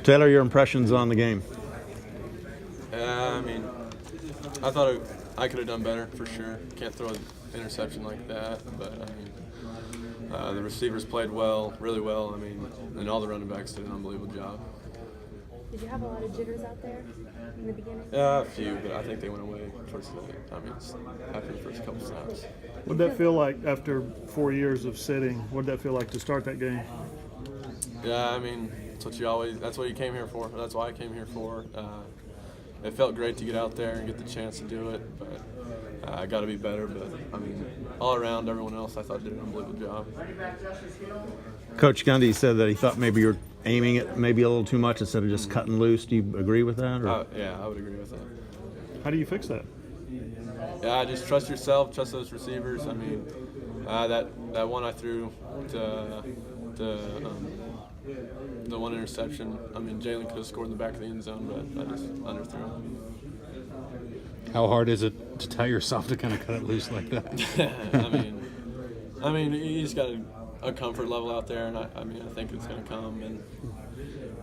Taylor, your impressions on the game? I mean, I thought I could have done better for sure. Can't throw an interception like that, but I mean, the receivers played well, really well. I mean, and all the running backs did an unbelievable job. Did you have a lot of jitters out there in the beginning? Yeah, a few, but I think they went away towards the end. I mean, after the first couple snaps. What did that feel like after 4 years of sitting? What did that feel like to start that game? Yeah, I mean, that's what you came here for. That's why I came here for. It felt great to get out there and get the chance to do it, but I got to be better. But I mean, all around, everyone else I thought did an unbelievable job. Coach Gundy said that he thought maybe you're aiming it maybe a little too much instead of just cutting loose. Do you agree with that? Or? Yeah, I would agree with that. How do you fix that? Yeah, just trust yourself, trust those receivers. I mean, that one I threw to the one interception. I mean, Jalen could have scored in the back of the end zone, but I just underthrew. How hard is it to tell yourself to kind of cut it loose like that? I mean, you just got a comfort level out there, and I mean, I think it's going to come. And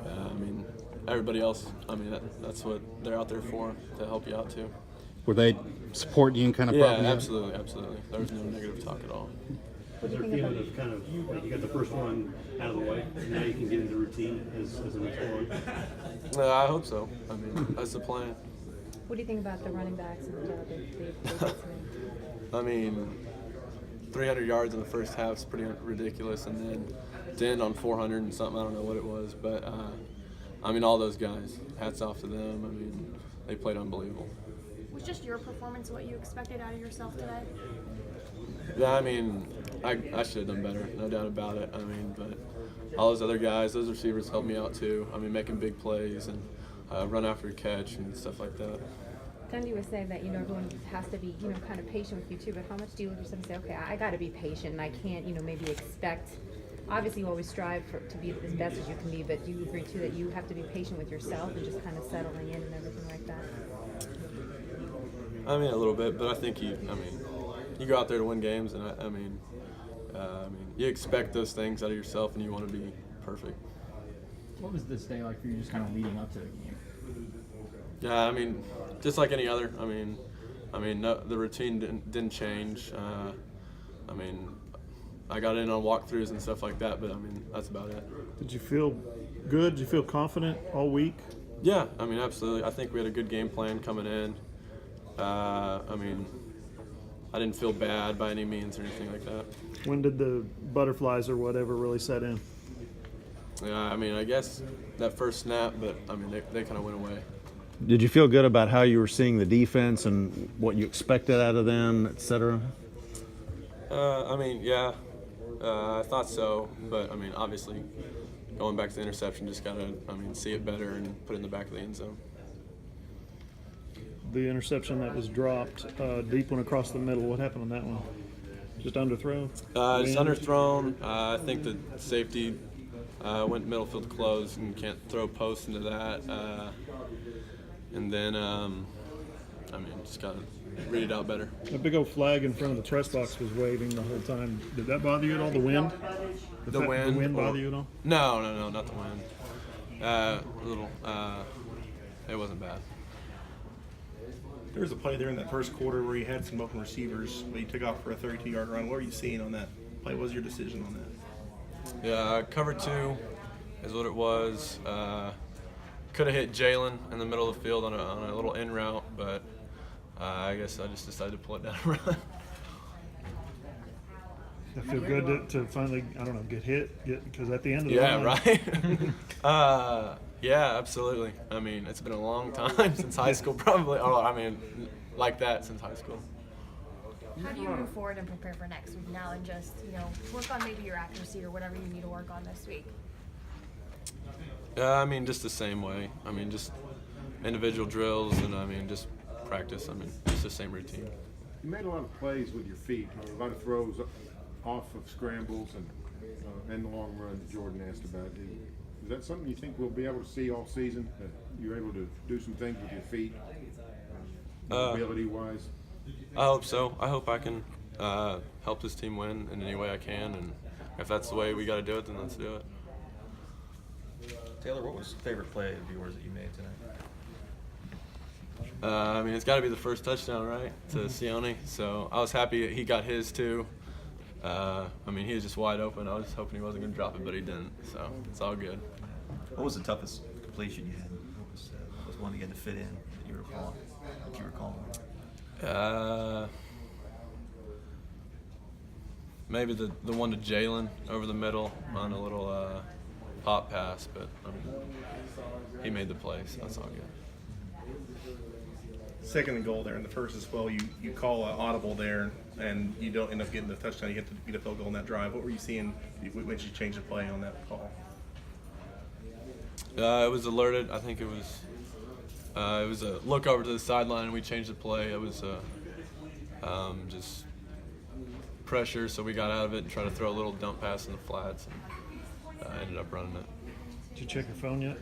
I mean, everybody else. I mean, that's what they're out there for, to help you out too. Were they supporting you and kind of propping you up? Absolutely. There was no negative talk at all. Is there a feeling of kind of you got the first one out of the way, and now you can get into routine as the next one? I hope so. I mean, that's the plan. What do you think about the running backs and the job they've done? I mean, 300 yards in the first half is pretty ridiculous, and then to end on 400 and something, I don't know what it was, but I mean, all those guys, hats off to them. I mean, they played unbelievable. Was just your performance what you expected out of yourself today? Yeah, I mean, I should have done better, no doubt about it. I mean, but all those other guys, those receivers helped me out too. I mean, making big plays and run after a catch and stuff like that. Gundy was saying that, everyone has to be, kind of patient with you too, but how much do you look at yourself and say, okay, I got to be patient and I can't, maybe expect, obviously you always strive to be as best as you can be, but do you agree too that you have to be patient with yourself and just kind of settling in and everything like that? I mean, a little bit, but I think you go out there to win games, and I mean, you expect those things out of yourself, and you want to be perfect. What was this day like for you, just kind of leading up to the game? Yeah, I mean, just like any other. No, the routine didn't change. I mean, I got in on walkthroughs and stuff like that, but I mean, that's about it. Did you feel good? Did you feel confident all week? Yeah, I mean, absolutely. I think we had a good game plan coming in. I mean, I didn't feel bad by any means or anything like that. When did the butterflies or whatever really set in? Yeah, I mean, I guess that first snap, but I mean, they kind of went away. Did you feel good about how you were seeing the defense and what you expected out of them, et cetera? I mean, yeah, I thought so, but I mean, obviously, going back to the interception, just gotta, see it better and put it in the back of the end zone. The interception that was dropped, deep one across the middle, what happened on that one? Just underthrown? Just underthrown. I think the safety went middle field close and can't throw post into that. And then, just got to read it out better. A big old flag in front of the press box was waving the whole time. Did that bother you at all, the wind? The wind? The wind bother you at all? No, not the wind. It wasn't bad. There was a play there in that first quarter where you had some open receivers, but you took off for a 32-yard run. What were you seeing on that play? What was your decision on that? Yeah, cover 2 is what it was. Could have hit Jalen in the middle of the field on a little in route, but I guess I just decided to pull it down and run. I feel good to finally, get hit, because at the end of the yeah, line, right. Yeah, absolutely. I mean, it's been a long time since high school, probably. Like that since high school. How do you move forward and prepare for next week now and just, work on maybe your accuracy or whatever you need to work on this week? Just the same way. Just individual drills and, just practice. Just the same routine. You made a lot of plays with your feet, a lot of throws off of scrambles and the long run that Jordan asked about. Is that something you think we'll be able to see all season, that you're able to do some things with your feet, ability-wise? I hope so. I hope I can help this team win in any way I can, and if that's the way we got to do it, then let's do it. Taylor, what was the favorite play of yours that you made tonight? I mean, it's got to be the first touchdown, right, to Sione. So I was happy he got his too. I mean, he was just wide open. I was hoping he wasn't going to drop it, but he didn't. So it's all good. What was the toughest completion you had? What was one you had to fit in that you were calling? That you were calling? Maybe the one to Jalen over the middle on a little pop pass, but I mean, he made the play, so that's all good. Second and goal there, and the first as well. You call an audible there, and you don't end up getting the touchdown. You have to get a field goal on that drive. What were you seeing when you changed the play on that call? It was alerted. I think it was a look over to the sideline, and we changed the play. It was just pressure, so we got out of it and tried to throw a little dump pass in the flats, and ended up running it. Did you check your phone yet?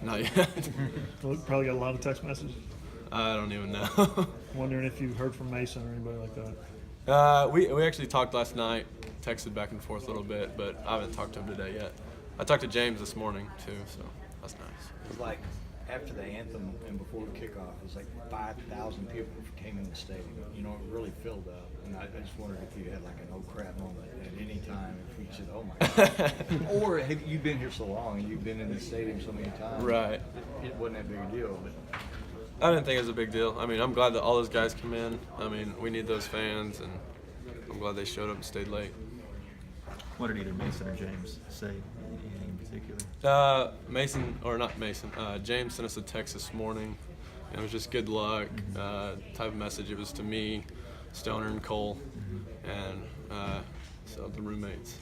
Not yet. Well, probably got a lot of text messages. I don't even know. Wondering if you heard from Mason or anybody like that. We actually talked last night, texted back and forth a little bit, but I haven't talked to him today yet. I talked to James this morning too, so that's nice. It was like after the anthem and before kickoff, it was like 5,000 people came in the stadium. You know, it really filled up. And I just wondered if you had like an oh crap moment at any time, if we said, oh my God. Or have you been here so long and you've been in the stadium so many times? Right. It wasn't that big a deal, but. I didn't think it was a big deal. I mean, I'm glad that all those guys come in. I mean, we need those fans, and I'm glad they showed up and stayed late. What did either Mason or James say? Anything in particular? James sent us a text this morning, and it was just good luck type of message. It was to me, Stoner, and Cole, and so the roommates.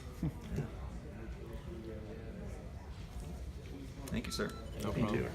Thank you, sir. No problem.